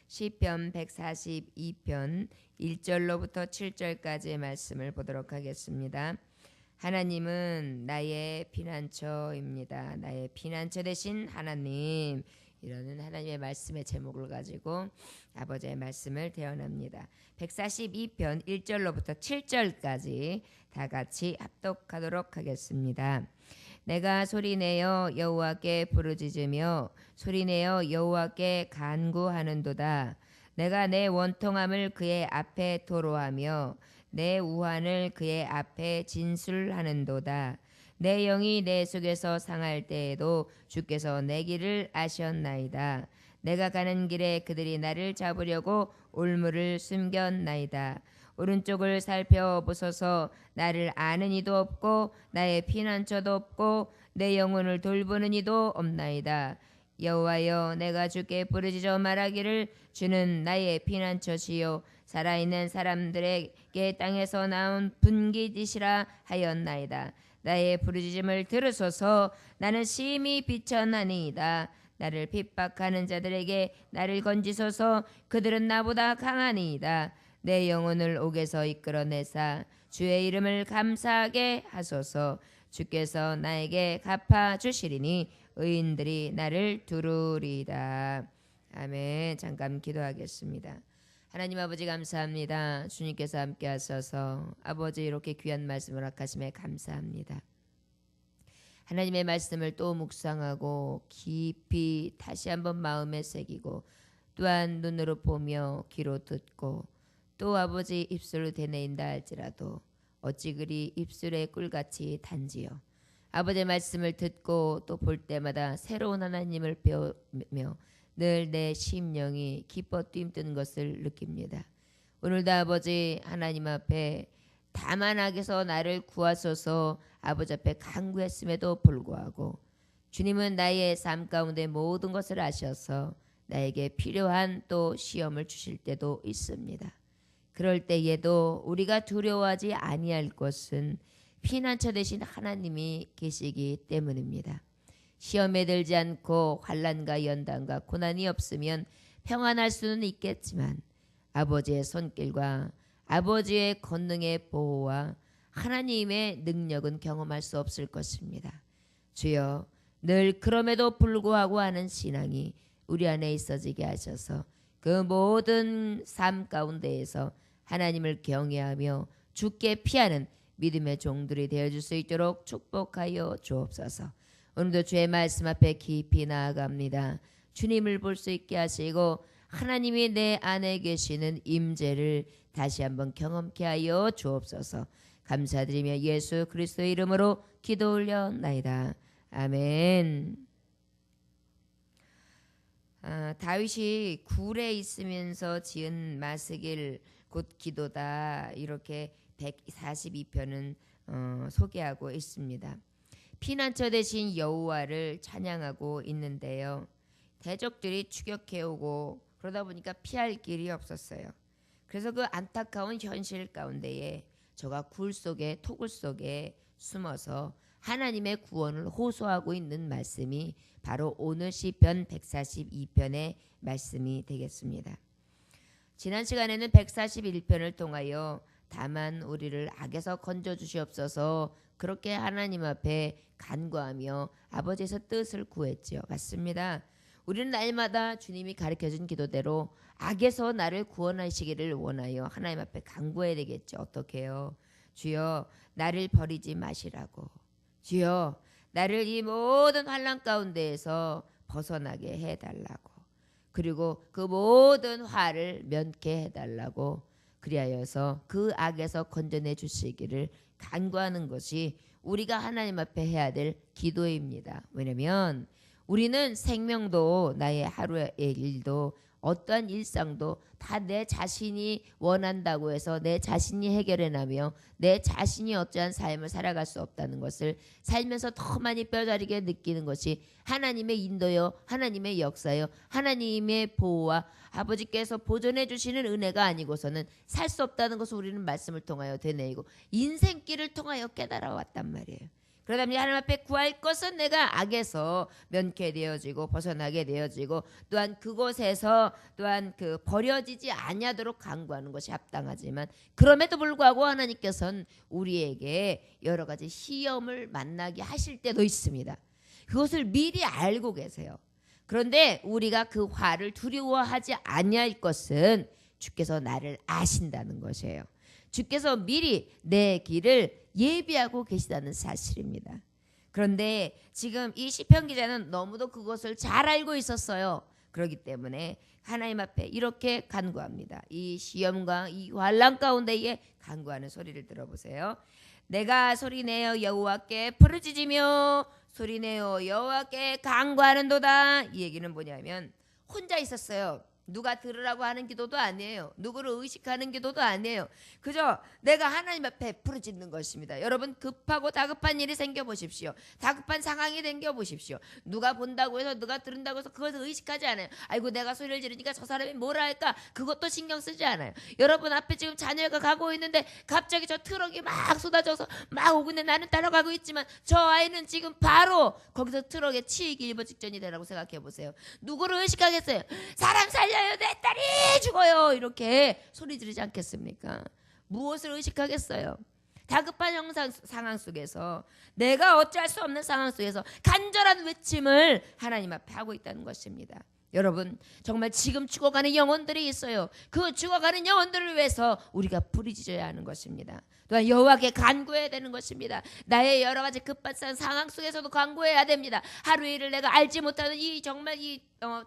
시편 142편 1절로부터 7절까지의 말씀을 보도록 하겠습니다. 하나님은 나의 피난처입니다. 나의 피난처 되신 하나님, 이러는 하나님의 말씀의 제목을 가지고 아버지의 말씀을 대언합니다. 142편 1절로부터 7절까지 다 같이 합독하도록 하겠습니다. 내가 소리내어 여호와께 부르짖으며 소리내어 여호와께 간구하는도다. 내가 내 원통함을 그의 앞에 토로하며 내 우환을 그의 앞에 진술하는도다. 내 영이 내 속에서 상할 때에도 주께서 내 길을 아셨나이다. 내가 가는 길에 그들이 나를 잡으려고 올무를 숨겼나이다. 오른쪽을 살펴보소서. 나를 아는 이도 없고 나의 피난처도 없고 내 영혼을 돌보는 이도 없나이다. 여호와여, 내가 주께 부르짖어 말하기를 주는 나의 피난처시요 살아있는 사람들에게 땅에서 나온 분깃이시라 하였나이다. 나의 부르짖음을 들으소서. 나는 심히 비천하니이다. 나를 핍박하는 자들에게 나를 건지소서. 그들은 나보다 강하니이다. 내 영혼을 옥에서 이끌어내사 주의 이름을 감사하게 하소서. 주께서 나에게 갚아주시리니 의인들이 나를 두루리이다. 아멘. 잠깐 기도하겠습니다. 하나님 아버지 감사합니다. 주님께서 함께 하셔서 아버지 이렇게 귀한 말씀을 허락하심에 감사합니다. 하나님의 말씀을 또 묵상하고 깊이 다시 한번 마음에 새기고 또한 눈으로 보며 귀로 듣고 또 아버지 입술로 되뇌인다 할지라도 어찌 그리 입술에 꿀같이 단지요. 아버지의 말씀을 듣고 또 볼 때마다 새로운 하나님을 배우며 늘 내 심령이 기뻐 뛰는 것을 느낍니다. 오늘도 아버지 하나님 앞에 다만 악에서 나를 구하소서 아버지 앞에 간구했음에도 불구하고 주님은 나의 삶 가운데 모든 것을 아셔서 나에게 필요한 또 시험을 주실 때도 있습니다. 그럴 때에도 우리가 두려워하지 아니할 것은 피난처 되신 하나님이 계시기 때문입니다. 시험에 들지 않고 환난과 연단과 고난이 없으면 평안할 수는 있겠지만 아버지의 손길과 아버지의 권능의 보호와 하나님의 능력은 경험할 수 없을 것입니다. 주여, 늘 그럼에도 불구하고 하는 신앙이 우리 안에 있어지게 하셔서 그 모든 삶 가운데에서 하나님을 경외하며 주께 피하는 믿음의 종들이 되어줄 수 있도록 축복하여 주옵소서. 오늘도 주의 말씀 앞에 깊이 나아갑니다. 주님을 볼 수 있게 하시고 하나님이 내 안에 계시는 임재를 다시 한번 경험케 하여 주옵소서. 감사드리며 예수 그리스도의 이름으로 기도 올려나이다. 아멘. 다윗이 굴에 있으면서 지은 마스길 곧 기도다, 이렇게 142편은 소개하고 있습니다. 피난처 되신 여호와를 찬양하고 있는데요. 대적들이 추격해오고 그러다 보니까 피할 길이 없었어요. 그래서 그 안타까운 현실 가운데에 저가 굴 속에 토굴 속에 숨어서 하나님의 구원을 호소하고 있는 말씀이 바로 오늘 시편 142편의 말씀이 되겠습니다. 지난 시간에는 141편을 통하여 다만 우리를 악에서 건져 주시옵소서 그렇게 하나님 앞에 간구하며 아버지에서 뜻을 구했죠. 맞습니다. 우리는 날마다 주님이 가르쳐준 기도대로 악에서 나를 구원하시기를 원하여 하나님 앞에 간구해야 되겠죠. 어떻게 해요? 주여, 나를 버리지 마시라고. 주여, 나를 이 모든 환난 가운데에서 벗어나게 해달라고. 그리고 그 모든 화를 면케 해달라고. 그리하여서 그 악에서 건져내 주시기를 간구하는 것이 우리가 하나님 앞에 해야 될 기도입니다. 왜냐하면 우리는 생명도 나의 하루의 일도 어떠한 일상도 다 내 자신이 원한다고 해서 내 자신이 해결해나며 내 자신이 어떠한 삶을 살아갈 수 없다는 것을 살면서 더 많이 뼈저리게 느끼는 것이 하나님의 인도요, 하나님의 역사요, 하나님의 보호와 아버지께서 보존해 주시는 은혜가 아니고서는 살 수 없다는 것을 우리는 말씀을 통하여 되뇌이고 인생길을 통하여 깨달아 왔단 말이에요. 그러다 보니 하나님 앞에 구할 것은 내가 악에서 면케되어지고 벗어나게 되어지고 또한 그곳에서 또한 그 버려지지 아니하도록 간구하는 것이 합당하지만 그럼에도 불구하고 하나님께서는 우리에게 여러 가지 시험을 만나게 하실 때도 있습니다. 그것을 미리 알고 계세요. 그런데 우리가 그 화를 두려워하지 아니할 것은 주께서 나를 아신다는 것이에요. 주께서 미리 내 길을 예비하고 계시다는 사실입니다. 그런데 지금 이 시편 기자는 너무도 그것을 잘 알고 있었어요. 그렇기 때문에 하나님 앞에 이렇게 간구합니다. 이 시험과 이 환난 가운데에 간구하는 소리를 들어보세요. 내가 소리내어 여호와께 부르짖으며 소리내어 여호와께 간구하는도다. 이 얘기는 뭐냐면 혼자 있었어요. 누가 들으라고 하는 기도도 아니에요. 누구를 의식하는 기도도 아니에요. 그저 내가 하나님 앞에 부르짖는 것입니다. 여러분 급하고 다급한 일이 생겨보십시오. 다급한 상황이 생겨보십시오. 누가 본다고 해서 누가 들은다고 해서 그것을 의식하지 않아요. 아이고 내가 소리를 지르니까 저 사람이 뭐라 할까 그것도 신경 쓰지 않아요. 여러분 앞에 지금 자녀가 가고 있는데 갑자기 저 트럭이 막 쏟아져서 막 오고 있는데 나는 따라가고 있지만 저 아이는 지금 바로 거기서 트럭에 치이기 일보 직전이 되라고 생각해 보세요. 누구를 의식하겠어요? 사람 살려 내 딸이 죽어요 이렇게 소리 지르지 않겠습니까? 무엇을 의식하겠어요? 다급한 상황 속에서 내가 어찌할 수 없는 상황 속에서 간절한 외침을 하나님 앞에 하고 있다는 것입니다. 여러분 정말 지금 죽어가는 영혼들이 있어요. 그 죽어가는 영혼들을 위해서 우리가 부르짖어야 하는 것입니다. 또한 여호와께 간구해야 되는 것입니다. 나의 여러 가지 급박한 상황 속에서도 간구해야 됩니다. 하루 일을 내가 알지 못하는 이 정말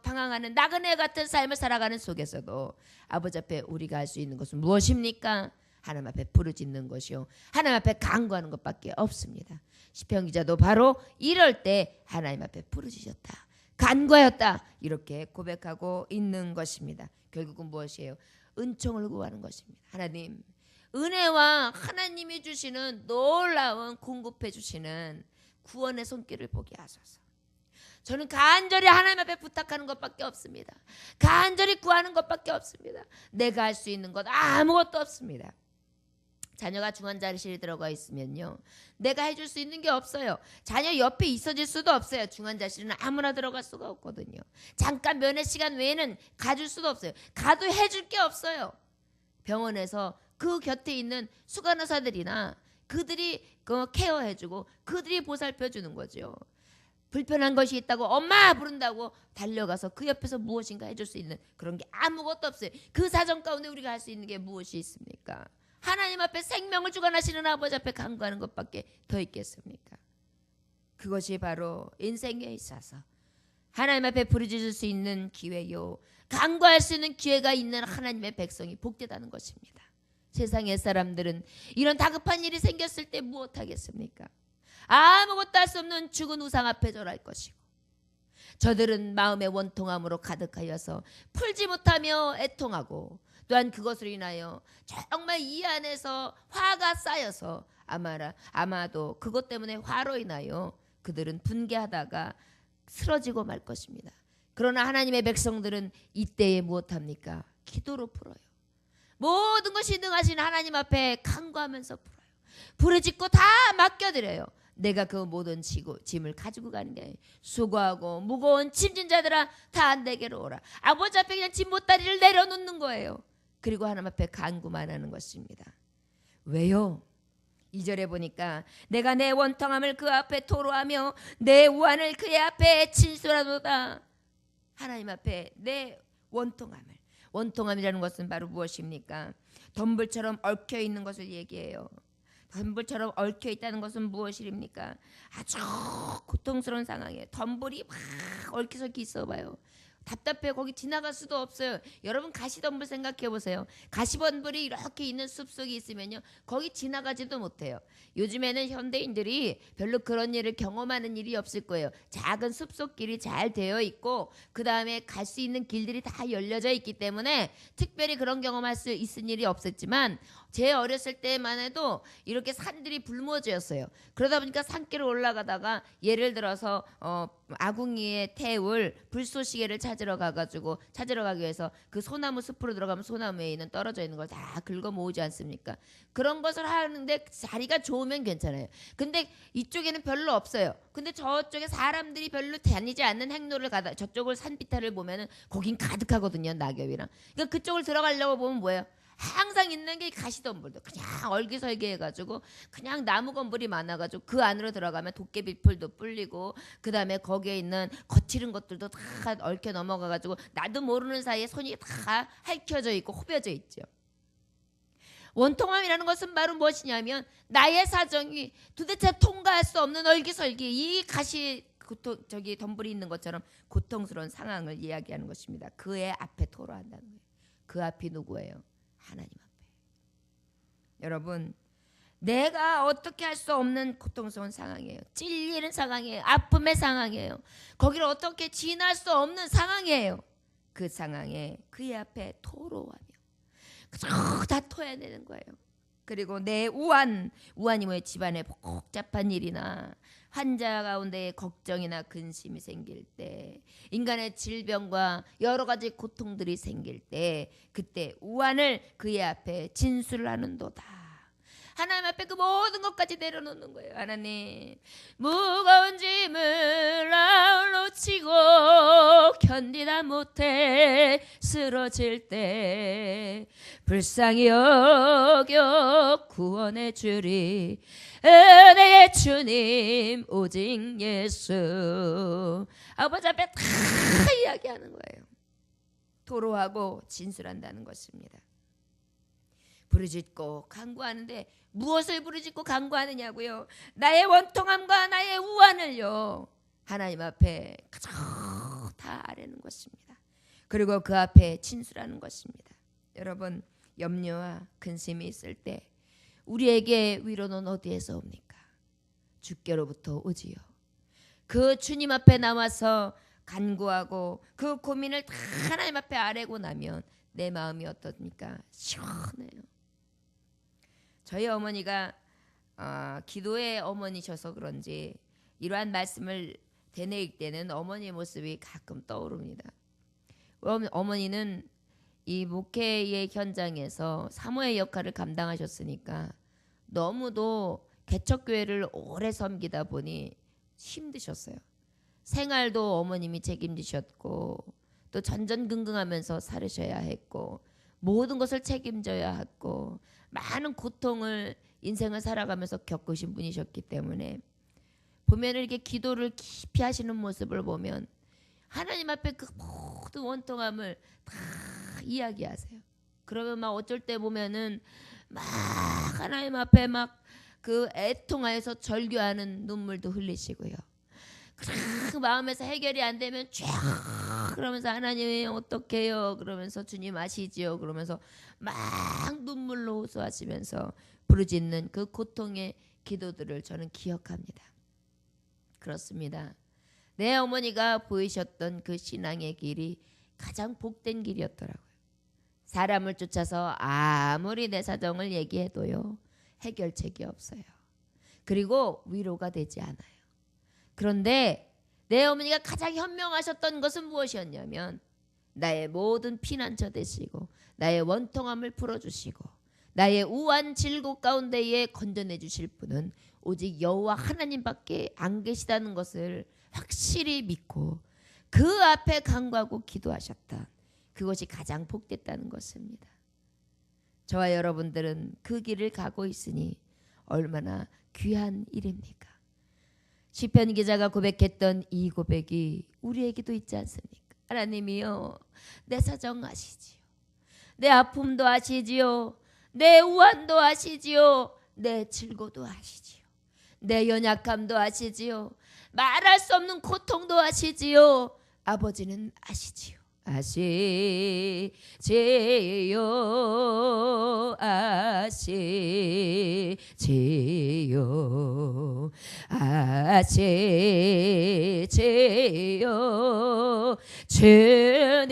방황하는 나그네 같은 삶을 살아가는 속에서도 아버지 앞에 우리가 할 수 있는 것은 무엇입니까? 하나님 앞에 부르짖는 것이요 하나님 앞에 간구하는 것밖에 없습니다. 시편 기자도 바로 이럴 때 하나님 앞에 부르짖었다, 간구하였다 이렇게 고백하고 있는 것입니다. 결국은 무엇이에요? 은총을 구하는 것입니다. 하나님 은혜와 하나님이 주시는 놀라운 공급해 주시는 구원의 손길을 보게 하소서. 저는 간절히 하나님 앞에 부탁하는 것밖에 없습니다. 간절히 구하는 것밖에 없습니다. 내가 할 수 있는 것 아무것도 없습니다. 자녀가 중환자실에 들어가 있으면요 내가 해줄 수 있는 게 없어요. 자녀 옆에 있어줄 수도 없어요. 중환자실은 아무나 들어갈 수가 없거든요. 잠깐 면회 시간 외에는 가줄 수도 없어요. 가도 해줄 게 없어요. 병원에서 그 곁에 있는 수간호사들이나 그들이 케어해주고 그들이 보살펴주는 거죠. 불편한 것이 있다고 엄마 부른다고 달려가서 그 옆에서 무엇인가 해줄 수 있는 그런 게 아무것도 없어요. 그 사정 가운데 우리가 할 수 있는 게 무엇이 있습니까? 하나님 앞에 생명을 주관하시는 아버지 앞에 간구하는 것밖에 더 있겠습니까? 그것이 바로 인생에 있어서 하나님 앞에 부르짖을 수 있는 기회요 간구할 수 있는 기회가 있는 하나님의 백성이 복되다는 것입니다. 세상의 사람들은 이런 다급한 일이 생겼을 때 무엇하겠습니까? 아무것도 할 수 없는 죽은 우상 앞에 절할 것이고 저들은 마음의 원통함으로 가득하여서 풀지 못하며 애통하고 또한 그것으로 인하여 정말 이 안에서 화가 쌓여서 아마도 그것 때문에 화로 인하여 그들은 분개하다가 쓰러지고 말 것입니다. 그러나 하나님의 백성들은 이때에 무엇합니까? 기도로 풀어요. 모든 것이 능하신 하나님 앞에 간구하면서 풀어요. 부르짖고 다 맡겨드려요. 내가 그 모든 짐을 가지고 가는 게 아니에요. 수고하고 무거운 짐진 자들아 다 내게로 오라. 아버지 앞에 그냥 짐 보따리를 내려놓는 거예요. 그리고 하나님 앞에 간구만 하는 것입니다. 왜요? 2절에 보니까 내가 내 원통함을 그 앞에 토로하며 내 우환을 그의 앞에 진술하노다. 하나님 앞에 내 원통함이라는 것은 바로 무엇입니까? 덤불처럼 얽혀 있는 것을 얘기해요. 덤불처럼 얽혀 있다는 것은 무엇입니까? 아주 고통스러운 상황이에요. 덤불이 막 얽혀서 있어봐요. 답답해 거기 지나갈 수도 없어요. 여러분 가시덤불 생각해 보세요. 가시덤불이 이렇게 있는 숲속에 있으면요 거기 지나가지도 못해요. 요즘에는 현대인들이 별로 그런 일을 경험하는 일이 없을 거예요. 작은 숲속 길이 잘 되어 있고 그 다음에 갈 수 있는 길들이 다 열려져 있기 때문에 특별히 그런 경험할 수 있을 일이 없었지만 제 어렸을 때만 해도 이렇게 산들이 불모지였어요. 그러다 보니까 산길을 올라가다가 예를 들어서 아궁이에 태울 불쏘시개를 찾으러 가기 위해서 그 소나무 숲으로 들어가면 소나무에 있는 떨어져 있는 걸 다 긁어 모으지 않습니까? 그런 것을 하는데 자리가 좋으면 괜찮아요. 근데 이쪽에는 별로 없어요. 근데 저쪽에 사람들이 별로 다니지 않는 행로를 가다 저쪽을 산비탈을 보면은 거긴 가득하거든요, 낙엽이랑. 그러니까 그쪽을 들어가려고 보면 뭐예요? 항상 있는 게 가시덤불도 그냥 얼기설기 해가지고 그냥 나무 건물이 많아가지고 그 안으로 들어가면 도깨비풀도 뿔리고 그 다음에 거기에 있는 거칠은 것들도 다 얽혀 넘어가가지고 나도 모르는 사이에 손이 다 핥혀져 있고 호벼져 있죠. 원통함이라는 것은 바로 무엇이냐면 나의 사정이 도대체 통과할 수 없는 얼기설기 이 덤불이 있는 것처럼 고통스러운 상황을 이야기하는 것입니다. 그의 앞에 토로한다는 거예요. 그 앞이 누구예요? 하나님 앞에. 여러분, 내가 어떻게 할 수 없는 고통스러운 상황이에요. 찔리는 상황이에요. 아픔의 상황이에요. 거기를 어떻게 지날 수 없는 상황이에요. 그 상황에 그의 앞에 토로하며 그저 다 토해내는 거예요. 그리고 내 우환이 뭐예요? 집안에 복잡한 일이나 환자 가운데 걱정이나 근심이 생길 때, 인간의 질병과 여러 가지 고통들이 생길 때, 그때 우환을 그의 앞에 진술하는도다. 하나님 앞에 그 모든 것까지 내려놓는 거예요. 하나님, 무거운 짐을 아울러치고 견디다 못해 쓰러질 때 불쌍히 여겨 구원해 주리 은혜의 주님 오직 예수. 아버지 앞에 다 이야기하는 거예요. 토로하고 진술한다는 것입니다. 부르짖고 간구하는데 무엇을 부르짖고 간구하느냐고요? 나의 원통함과 나의 우환을요 하나님 앞에 그저 다 아뢰는 것입니다. 그리고 그 앞에 진술하는 것입니다. 여러분, 염려와 근심이 있을 때 우리에게 위로는 어디에서 옵니까? 주께로부터 오지요. 그 주님 앞에 나와서 간구하고 그 고민을 다 하나님 앞에 아뢰고 나면 내 마음이 어떻습니까? 시원해요. 저희 어머니가 기도의 어머니셔서 그런지 이러한 말씀을 되뇌일 때는 어머니의 모습이 가끔 떠오릅니다. 어머니는 이 목회의 현장에서 사모의 역할을 감당하셨으니까 너무도 개척교회를 오래 섬기다 보니 힘드셨어요. 생활도 어머님이 책임지셨고 또 전전긍긍하면서 살으셔야 했고 모든 것을 책임져야 했고 많은 고통을 인생을 살아가면서 겪으신 분이셨기 때문에 보면 이렇게 기도를 깊이 하시는 모습을 보면 하나님 앞에 그 모든 원통함을 다 이야기하세요. 그러면 막 어쩔 때 보면은 막 하나님 앞에 막 그 애통하여서 절규하는 눈물도 흘리시고요. 그 마음에서 해결이 안 되면 쫙 그러면서 하나님 어떡해요 그러면서 주님 아시지요 그러면서 막 눈물로 호소하시면서 부르짖는 그 고통의 기도들을 저는 기억합니다. 그렇습니다. 내 어머니가 보이셨던 그 신앙의 길이 가장 복된 길이었더라고요. 사람을 쫓아서 아무리 내 사정을 얘기해도요 해결책이 없어요. 그리고 위로가 되지 않아요. 그런데 내 어머니가 가장 현명하셨던 것은 무엇이었냐면 나의 모든 피난처 되시고 나의 원통함을 풀어주시고 나의 우한 질곡 가운데에 건져내 주실 분은 오직 여호와 하나님밖에 안 계시다는 것을 확실히 믿고 그 앞에 간구하고 기도하셨다. 그것이 가장 복됐다는 것입니다. 저와 여러분들은 그 길을 가고 있으니 얼마나 귀한 일입니까? 시편 기자가 고백했던 이 고백이 우리에게도 있지 않습니까? 하나님이요 내 사정 아시지요. 내 아픔도 아시지요. 내 우환도 아시지요. 내 질고도 아시지요. 내 연약함도 아시지요. 말할 수 없는 고통도 아시지요. 아버지는 아시지요. 아시지요. 아시지요. 아시지요. 주님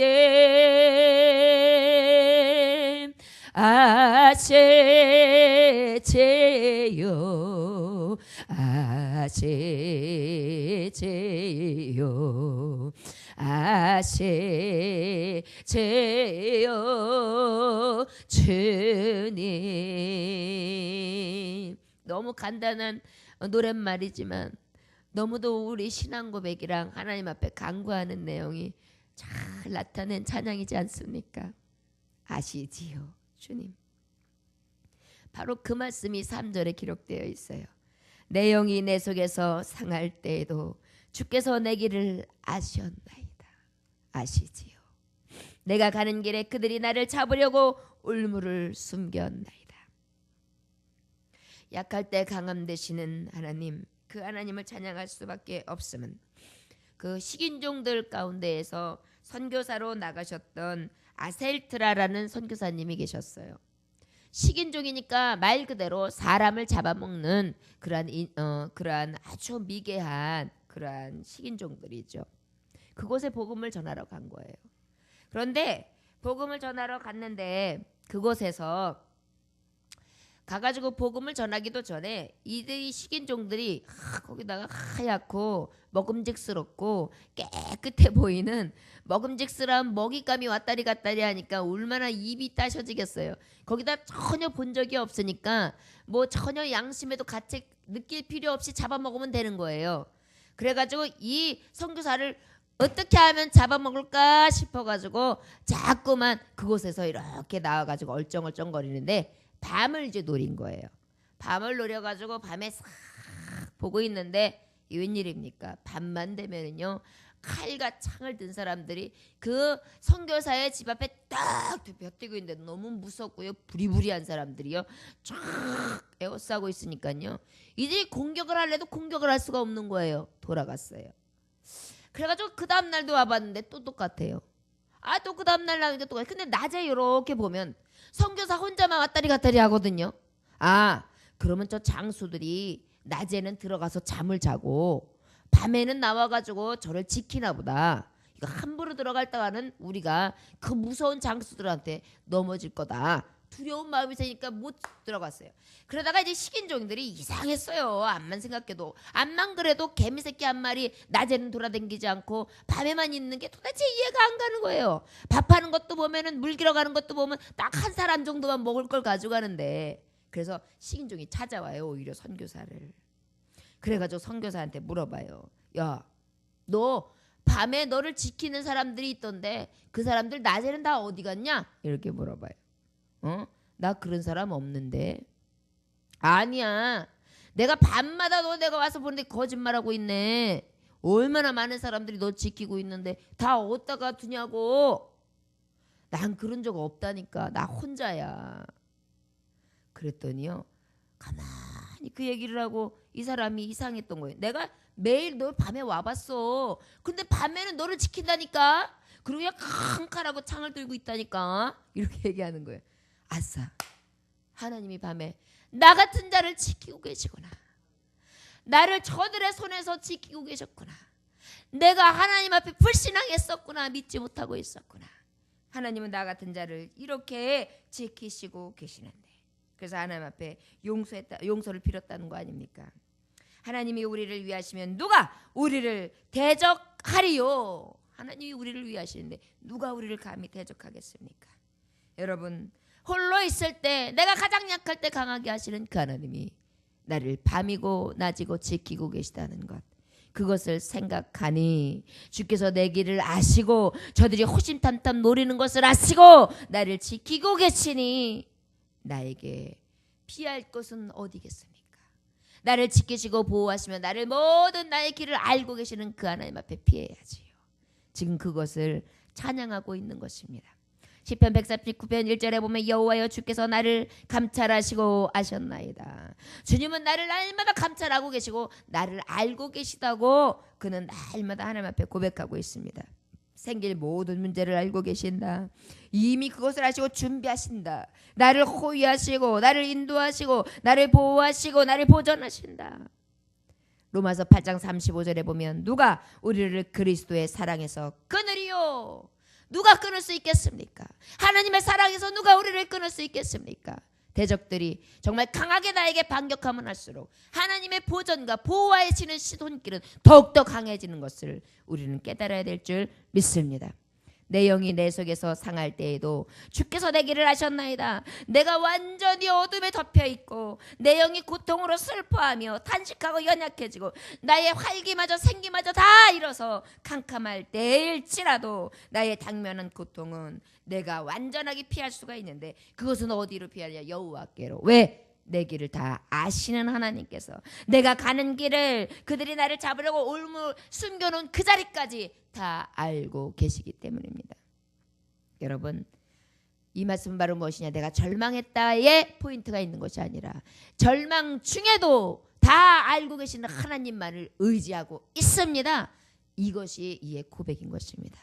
아시지요. 아시지요. 아시지요 아시지요 주님. 너무 간단한 노랫말이지만 너무도 우리 신앙 고백이랑 하나님 앞에 간구하는 내용이 잘 나타낸 찬양이지 않습니까? 아시지요 주님. 바로 그 말씀이 3절에 기록되어 있어요. 내 영이 내 속에서 상할 때에도 주께서 내 길을 아시었나이다. 아시지요. 내가 가는 길에 그들이 나를 잡으려고 울무를 숨겼나이다. 약할 때 강함 되시는 하나님, 그 하나님을 찬양할 수밖에 없음은 그 식인종들 가운데에서 선교사로 나가셨던 아셀트라라는 선교사님이 계셨어요. 식인종이니까 말 그대로 사람을 잡아먹는 그러한 아주 미개한 그러한 식인종들이죠. 그곳에 복음을 전하러 간 거예요. 그런데 복음을 전하러 갔는데 그곳에서 가가지고 복음을 전하기도 전에 이들이 식인종들이 거기다가 하얗고 먹음직스럽고 깨끗해 보이는 먹음직스러운 먹잇감이 왔다리 갔다리 하니까 얼마나 입이 따셔지겠어요. 거기다 전혀 본 적이 없으니까 뭐 전혀 양심에도 가책 느낄 필요 없이 잡아먹으면 되는 거예요. 그래가지고 이 선교사를 어떻게 하면 잡아먹을까 싶어가지고 자꾸만 그곳에서 이렇게 나와가지고 얼쩡얼쩡거리는데 밤을 이제 노린 거예요. 밤을 노려가지고 밤에 싹 보고 있는데 웬일입니까? 밤만 되면은요 칼과 창을 든 사람들이 그 선교사의 집 앞에 딱 벼뜨고 있는데 너무 무섭고요 부리부리한 사람들이요 쫙 에워싸고 있으니까요 이들이 공격을 하려도 공격을 할 수가 없는 거예요. 돌아갔어요. 그래가지고 그 다음날도 와봤는데 또 똑같아요. 또 그 다음날 나오니까 똑같아요. 근데 낮에 이렇게 보면 선교사 혼자만 왔다리 갔다리 하거든요. 그러면 저 장수들이 낮에는 들어가서 잠을 자고 밤에는 나와가지고 저를 지키나 보다. 이거 함부로 들어갈다가는 우리가 그 무서운 장수들한테 넘어질 거다. 두려운 마음이 생기니까 못 들어갔어요. 그러다가 이제 식인종들이 이상했어요. 암만 생각해도. 암만 그래도 개미새끼 한 마리 낮에는 돌아다니지 않고 밤에만 있는 게 도대체 이해가 안 가는 거예요. 밥하는 것도 보면은 물 길어 가는 것도 보면 딱 한 사람 정도만 먹을 걸 가져가는데 그래서 식인종이 찾아와요. 오히려 선교사를. 그래가지고 선교사한테 물어봐요. 야, 너 밤에 너를 지키는 사람들이 있던데 그 사람들 낮에는 다 어디 갔냐? 이렇게 물어봐요. 나 그런 사람 없는데. 아니야. 내가 밤마다 내가 와서 보는데 거짓말하고 있네. 얼마나 많은 사람들이 너 지키고 있는데 다 어디다가 두냐고. 난 그런 적 없다니까. 나 혼자야. 그랬더니요. 가만히 그 얘기를 하고 이 사람이 이상했던 거예요. 내가 매일 너 밤에 와봤어. 근데 밤에는 너를 지킨다니까. 그리고 그냥 캄캄하고 창을 들고 있다니까. 이렇게 얘기하는 거예요. 아싸. 하나님이 밤에 나 같은 자를 지키고 계시구나. 나를 저들의 손에서 지키고 계셨구나. 내가 하나님 앞에 불신앙했었구나. 믿지 못하고 있었구나. 하나님은 나 같은 자를 이렇게 지키시고 계시는데 그래서 하나님 앞에 용서를 빌었다는 거 아닙니까? 하나님이 우리를 위하시면 누가 우리를 대적하리요? 하나님이 우리를 위하시는데 누가 우리를 감히 대적하겠습니까? 여러분 홀로 있을 때 내가 가장 약할 때 강하게 하시는 그 하나님이 나를 밤이고 낮이고 지키고 계시다는 것 그것을 생각하니 주께서 내 길을 아시고 저들이 호심탐탐 노리는 것을 아시고 나를 지키고 계시니 나에게 피할 것은 어디겠습니까? 나를 지키시고 보호하시며 나를 모든 나의 길을 알고 계시는 그 하나님 앞에 피해야지요. 지금 그것을 찬양하고 있는 것입니다. 시편 139편 1절에 보면 여호와여 주께서 나를 감찰하시고 아셨나이다. 주님은 나를 날마다 감찰하고 계시고 나를 알고 계시다고 그는 날마다 하나님 앞에 고백하고 있습니다. 생길 모든 문제를 알고 계신다. 이미 그것을 아시고 준비하신다. 나를 호위하시고 나를 인도하시고 나를 보호하시고 나를 보전하신다. 로마서 8장 35절에 보면 누가 우리를 그리스도의 사랑에서 끊으리요? 누가 끊을 수 있겠습니까? 하나님의 사랑에서 누가 우리를 끊을 수 있겠습니까? 대적들이 정말 강하게 나에게 반격하면 할수록 하나님의 보전과 보호하시는 손길은 더욱더 강해지는 것을 우리는 깨달아야 될 줄 믿습니다. 내 영이 내 속에서 상할 때에도 주께서 내 길을 아셨나이다. 내가 완전히 어둠에 덮여있고 내 영이 고통으로 슬퍼하며 탄식하고 연약해지고 나의 활기마저 생기마저 다 잃어서 캄캄할 때일지라도 나의 당면한 고통은 내가 완전하게 피할 수가 있는데 그것은 어디로 피하냐? 여호와께로. 왜? 내 길을 다 아시는 하나님께서 내가 가는 길을 그들이 나를 잡으려고 올무 숨겨놓은 그 자리까지 다 알고 계시기 때문입니다. 여러분, 이 말씀은 바로 무엇이냐? 내가 절망했다의 포인트가 있는 것이 아니라 절망 중에도 다 알고 계시는 하나님만을 의지하고 있습니다. 이것이 이의 고백인 것입니다.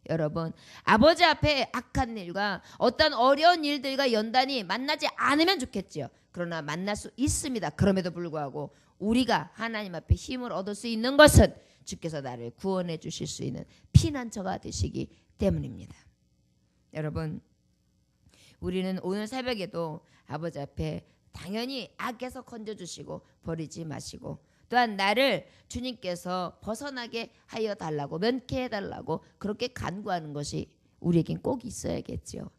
여러분, 아버지 앞에 악한 일과 어떤 어려운 일들과 연단이 만나지 않으면 좋겠죠. 그러나 만날 수 있습니다. 그럼에도 불구하고 우리가 하나님 앞에 힘을 얻을 수 있는 것은 주께서 나를 구원해 주실 수 있는 피난처가 되시기 때문입니다. 여러분, 우리는 오늘 새벽에도 아버지 앞에 당연히 악에서 건져주시고 버리지 마시고 또한 나를 주님께서 벗어나게 하여 달라고 면케해 달라고 그렇게 간구하는 것이 우리에겐 꼭 있어야겠지요.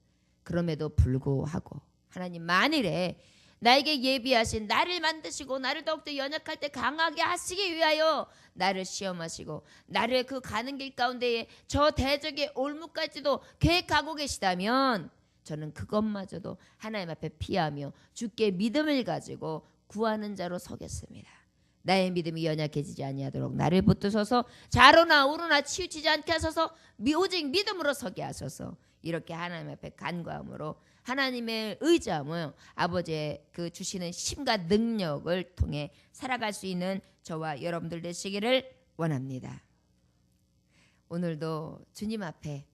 그럼에도 불구하고 하나님 만일에 나에게 예비하신 나를 만드시고 나를 더욱더 연약할 때 강하게 하시기 위하여 나를 시험하시고 나를 그 가는 길 가운데에 저 대적의 올무까지도 계획하고 계시다면 저는 그것마저도 하나님 앞에 피하며 주께 믿음을 가지고 구하는 자로 서겠습니다. 나의 믿음이 연약해지지 아니하도록 나를 붙드셔서 좌로나 우로나 치우치지 않게 하셔서 오직 믿음으로 서게 하셔서 이렇게 하나님 앞에 간구함으로 하나님의 의지함을 아버지의 그 주시는 힘과 능력을 통해 살아갈 수 있는 저와 여러분들 되시기를 원합니다. 오늘도 주님 앞에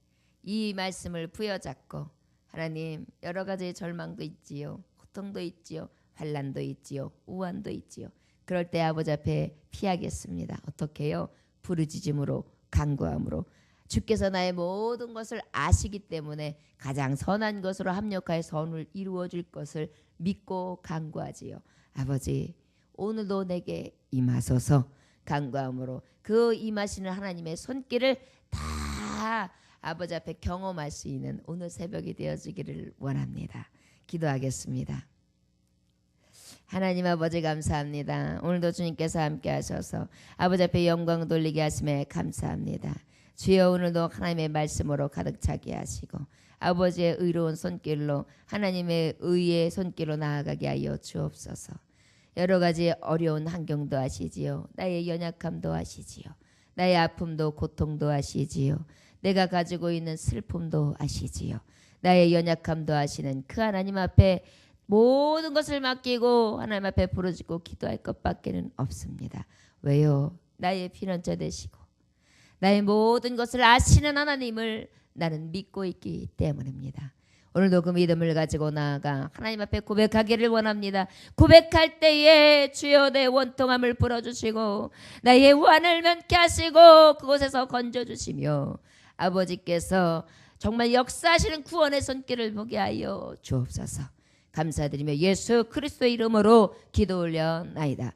이 말씀을 부여잡고 하나님 여러 가지 절망도 있지요. 고통도 있지요. 환난도 있지요. 우환도 있지요. 그럴 때 아버지 앞에 피하겠습니다. 어떻게 해요? 부르짖음으로 간구함으로 주께서 나의 모든 것을 아시기 때문에 가장 선한 것으로 합력하여 선을 이루어 줄 것을 믿고 간구하지요. 아버지 오늘도 내게 임하소서. 간구함으로 그 임하시는 하나님의 손길을 다 아버지 앞에 경험할 수 있는 오늘 새벽이 되어지기를 원합니다. 기도하겠습니다. 하나님 아버지 감사합니다. 오늘도 주님께서 함께 하셔서 아버지 앞에 영광 돌리게 하심에 감사합니다. 주여 오늘도 하나님의 말씀으로 가득 차게 하시고 아버지의 의로운 손길로 하나님의 의의 손길로 나아가게 하여 주옵소서. 여러 가지 어려운 환경도 아시지요. 나의 연약함도 아시지요. 나의 아픔도 고통도 아시지요. 내가 가지고 있는 슬픔도 아시지요. 나의 연약함도 아시는 그 하나님 앞에 모든 것을 맡기고 하나님 앞에 부르짖고 기도할 것밖에는 없습니다. 왜요? 나의 피난처 되시고 나의 모든 것을 아시는 하나님을 나는 믿고 있기 때문입니다. 오늘도 그 믿음을 가지고 나아가 하나님 앞에 고백하기를 원합니다. 고백할 때에 주여 내 원통함을 풀어주시고 나의 환을 면케 하시고 그곳에서 건져주시며 아버지께서 정말 역사하시는 구원의 손길을 보게 하여 주옵소서. 감사드리며 예수 그리스도의 이름으로 기도 올려나이다.